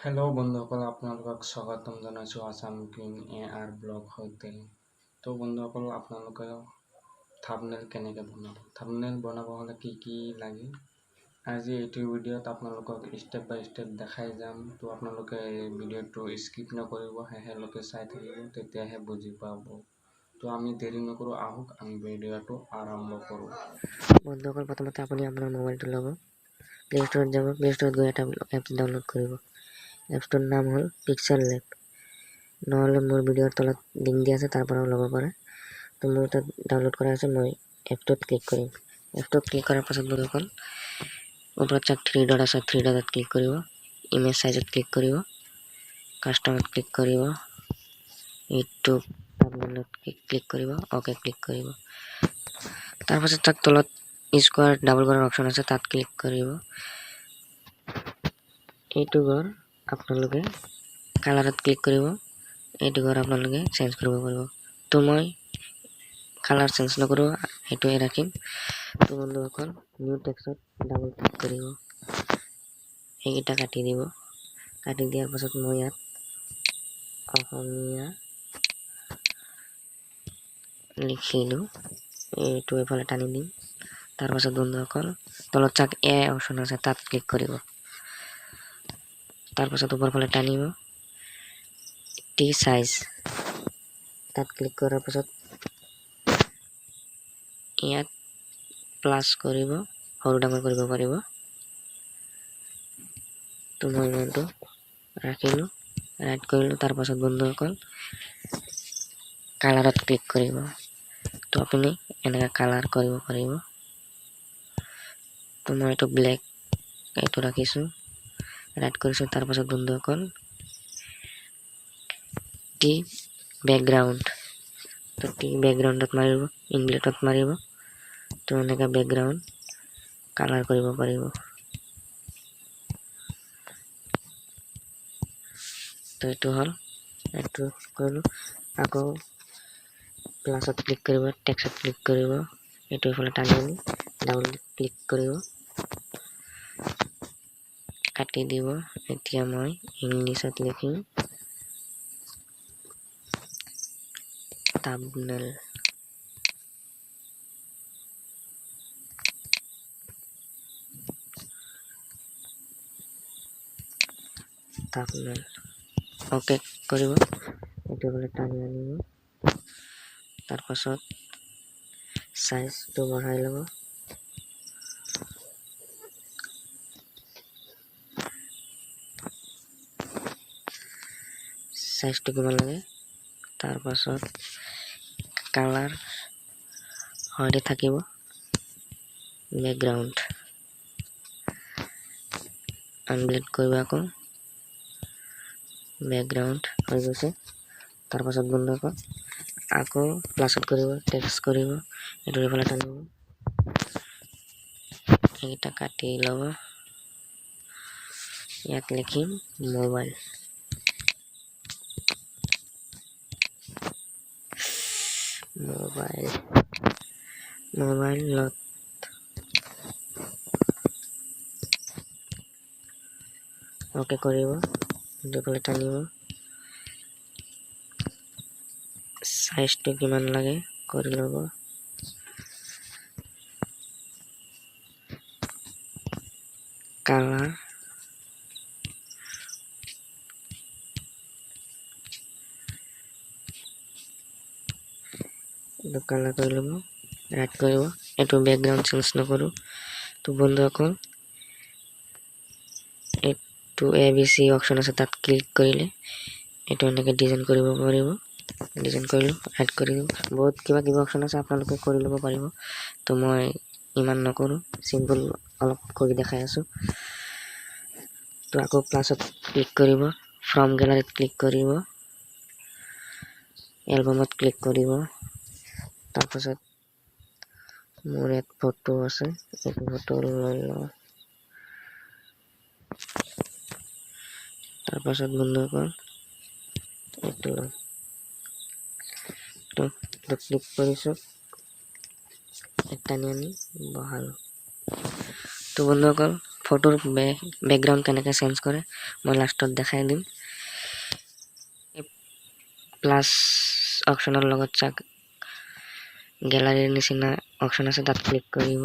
Hello' বন্ধুসকল, আপোনালোকক স্বাগতম জনাইছোঁ আছাম কিং AR ব্লগ সৈতে। তো বন্ধুসকল, আপোনালোকে থাম্বনেল কেনেকৈ বনাব, থাম্বনেল বনাব হ'লে কি লাগে, আজি এইটো ভিডিঅ'ত আপোনালোকক ষ্টেপ বাই ষ্টেপ দেখাই যাম। তো আপোনালোকে ভিডিঅ'টো স্কিপ নকৰিব, শেষলৈকে চাই থাকিব, তেতিয়াহে বুজি পাব। তো আমি দেৰি নকৰোঁ, আহক আমি ভিডিঅ'টো আৰম্ভ কৰোঁ। বন্ধুসকল, প্ৰথমতে আপুনি আপোনাৰ মোবাইলটো ল'ব, প্লে ষ্টৰত যাব, প্লে ষ্টৰত গৈ এটা এপছ ডাউনলোড কৰিব। এপছটোৰ নাম হ'ল পিক্সেল লেব, নহ'লে মোৰ ভিডিঅ'ৰ তলত লিংক দিয়া আছে, তাৰ পৰাও ল'ব পাৰে। তো মোৰ তাত ডাউনলোড কৰা আছে, মই এপটোত ক্লিক কৰিম। এপটোত ক্লিক কৰাৰ পাছত বন্ধুসকল, ওপৰত চাওক থ্ৰী ডট আছে, থ্ৰী ডটত ক্লিক কৰিব, ইমেজ চাইজত ক্লিক কৰিব, কাষ্টমত ক্লিক কৰিব, এইটো থাম্বনেলত ক্লিক কৰিব, অ'কে ক্লিক কৰিব। তাৰপাছত তাক তলত স্কোৱাৰ ডাবল বাৰৰ অপশ্যন আছে, তাত ক্লিক কৰিব। এইটো ঘৰ আপোনালোকে কালাৰত ক্লিক কৰিব, এইটো ঘৰ আপোনালোকে চেঞ্জ কৰিব পাৰিব। তো মই কালাৰ চেঞ্জ নকৰোঁ, সেইটোৱে ৰাখিম। তো বন্ধুসকল, নিউ টেক্সট ডাবল ক্লিক কৰিব, সেইকেইটা কাটি দিব। কাটি দিয়াৰ পাছত মই ইয়াত অসমীয়া লিখিলোঁ, এইটো এইফালে টানি দিম। তাৰপাছত বন্ধুসকল, তলত চাওক অপশ্যন আছে, তাত ক্লিক কৰিব। তাৰপাছত ওপৰ ফালে টানিব, টি সাইজ, তাত ক্লিক কৰাৰ পাছত ইয়াত প্লাছ কৰিব, সৰু ডাঙৰ কৰিব পাৰিব। তো মই ইমানটো ৰাখিলোঁ, ৰাইট কৰিলোঁ। তাৰপাছত বন্ধুসকল, কালাৰত ক্লিক কৰিব। তো আপুনি এনেকৈ কালাৰ কৰিব পাৰিব। তো মই এইটো ব্লেক এইটো ৰাখিছোঁ, ৰাইট কৰিছোঁ। তাৰপাছত বন্ধুসকল, টি বেকগ্ৰাউণ্ড, তো টি বেকগ্ৰাউণ্ডত মাৰিব, ইনব্লেটত মাৰিব। তো এনেকৈ বেকগ্ৰাউণ্ড কালাৰ কৰিব পাৰিব। তো এইটো হ'ল, এইটো কৰিলোঁ। আকৌ প্লাছত ক্লিক কৰিব, টেক্সট ক্লিক কৰিব, এইটো এইফালে টানি আনি ডাবল ক্লিক কৰিব, কাটি দিব। এতিয়া মই ইংলিছত লিখিম থাম্বনেল। থাম্বনেল অ'কে কৰিব, এইটো এইফালে টানি আনিব। তাৰপাছত সাইজটো বঢ়াই ল'ব, সাইজটো কিমান লাগে। তাৰপাছত কালাৰ হয়তো থাকিব, বেকগ্ৰাউণ্ড আনব্লেড কৰিব, আকৌ বেকগ্ৰাউণ্ড হৈ গৈছে। তাৰপাছত বন্ধুসকল, আকৌ প্লাছত কৰিব, টেক্সট কৰিব, এইটো এইফালে টানিব, এইকেইটা কাটি ল'ব। ইয়াত লিখিম মোবাইল, মোবাইলত অ'কে কৰিব, দুফালে টানিব, সাইজটো কিমান লাগে কৰি ল'ব। কালাৰ এইটো কালাৰ কৰি ল'ব, ৰাইট কৰিব। এইটো বেকগ্ৰাউণ্ড চেঞ্জ নকৰোঁ। তো বন্ধুসকল, এইটো ABC অপশ্যন আছে, তাত ক্লিক কৰিলে এইটো এনেকৈ ডিজাইন কৰিব পাৰিব। ডিজাইন কৰিলোঁ, এড কৰি দিম। বহুত কিবা অপশ্যন আছে, আপোনালোকে কৰি ল'ব পাৰিব। তো মই ইমান নকৰোঁ, চিম্পল অলপ কৰি দেখাই আছোঁ। তো আকৌ প্লাছত ক্লিক কৰিব, ফ্ৰম গেলাৰীত ক্লিক কৰিব, এলবামত ক্লিক কৰিব। তাৰপাছত মোৰ ইয়াত ফটো আছে, এইটো ফটো লৈ লওঁ। তাৰপাছত বন্ধুসকল, এইটো ক্লিক কৰিছোঁ, টানি আনি বহালোঁ। তো বন্ধুসকল, ফটোৰ বেকগ্ৰাউণ্ড কেনেকৈ চেঞ্জ কৰে মই লাষ্টত দেখাই দিম। প্লাছ অপশ্যনৰ লগত চাওক গেলাৰীৰ নিচিনা অপশ্যন আছে, তাত ক্লিক কৰিব,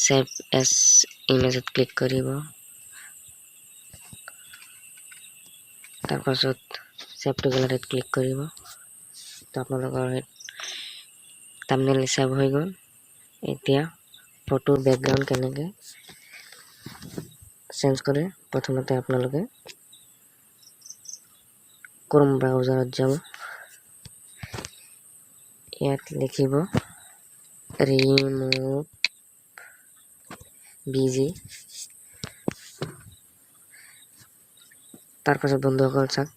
ছেভ এজ ইমেজত ক্লিক কৰিব, তাৰপাছত ছেভ টু গেলাৰীত ক্লিক কৰিব। তো আপোনালোকৰ থাম্বনেইল ছেভ হৈ গ'ল। এতিয়া ফটোৰ বেকগ্ৰাউণ্ড কেনেকৈ চেঞ্জ কৰে প্ৰথমতে আপোনালোকে ক্ৰোম ব্ৰাউজাৰত যাব, ইয়াত লিখিব ৰিমুভ বিজি, তাৰপাছত বন্ধুসকল চাওক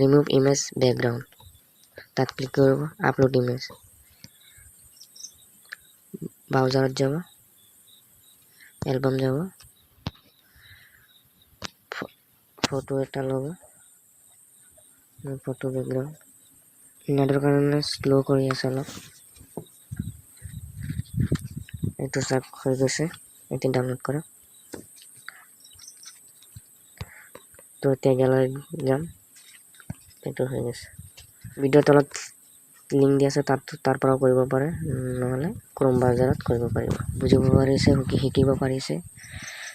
ৰিমুভ ইমেজ বেকগ্ৰাউণ্ড, তাত ক্লিক কৰিব, আপলোড ইমেজ, ব্ৰাউজাৰত যাব, এলবাম যাব, ফটো এটা ল'ব, ফটো বেকগ্ৰাউণ্ড নেটৰ কাৰণে শ্ল' কৰি আছে অলপ, এইটো চাওক হৈ গৈছে। এতিয়া ডাউনলোড কৰক। তো এতিয়া গেলাৰীত যাম, এইটো হৈ গৈছে। ভিডিঅ'ৰ তলত লিংক দি আছে, তাৰ পৰাও কৰিব পাৰে, নহ'লে ক্ৰোম ব্ৰাউজাৰত কৰিব পাৰিব। বুজিব পাৰিছে, শিকিব পাৰিছে।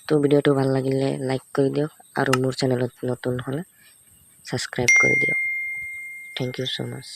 তো ভিডিঅ'টো ভাল লাগিলে লাইক কৰি দিয়ক আৰু মোৰ চেনেলত নতুন হ'লে ছাবস্ক্ৰাইব কৰি দিয়ক। Thank you so' much.